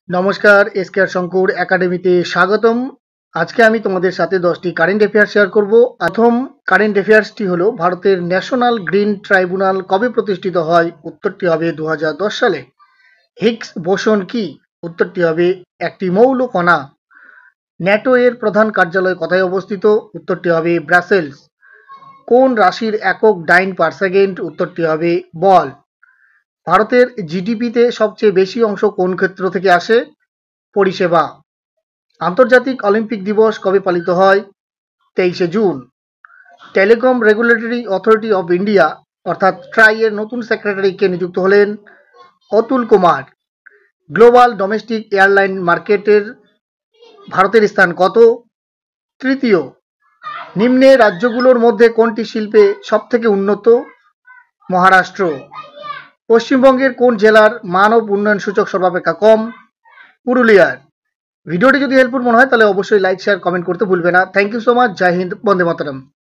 নমস্কার, এসকেআর শঙ্কুর একাডেমিতে স্বাগতম। আজকে আমি তোমাদের সাথে 10টি কারেন্ট অ্যাফেয়ার্স শেয়ার করব। প্রথম কারেন্ট অ্যাফেয়ার্সটি হলো, ভারতের ন্যাশনাল গ্রিন ট্রাইব্যুনাল কবে প্রতিষ্ঠিত হয়? উত্তরটি হবে 2010 সালে। হিগস বোসন কি? উত্তরটি হবে একটি মৌল কণা। ন্যাটো এর প্রধান কার্যালয় কোথায় অবস্থিত? উত্তরটি হবে ব্রাসেলস। কোন রাশির একক ডাইন পার সেকেন্ড? উত্তরটি হবে বল। ভারতের জিডিপিতে সবচেয়ে বেশি অংশ কোন ক্ষেত্র থেকে আসে? পরিষেবা। আন্তর্জাতিক অলিম্পিক দিবস কবে পালিত হয়? 23শে June. Telecom regulatory authority of India অর্থাৎ ট্রাই এর নতুন সেক্রেটারি কে নিযুক্ত হলেন? Atul Kumar. Global domestic airline মার্কেটের ভারতের স্থান কত? তৃতীয়। নিম্নে রাজ্যগুলোর মধ্যে কোনটি শিল্পে সবথেকে উন্নত? মহারাষ্ট্র। পশ্চিমবঙ্গের কোন জেলার মানব উন্নয়ন সূচক সর্বাপেক্ষা কম? পুরুলিয়ার। ভিডিওটি যদি হেল্পফুল মনে হয় তাহলে অবশ্যই লাইক শেয়ার কমেন্ট করতে ভুলবে না। Thank you so much. Jai Hind, Bande Mataram.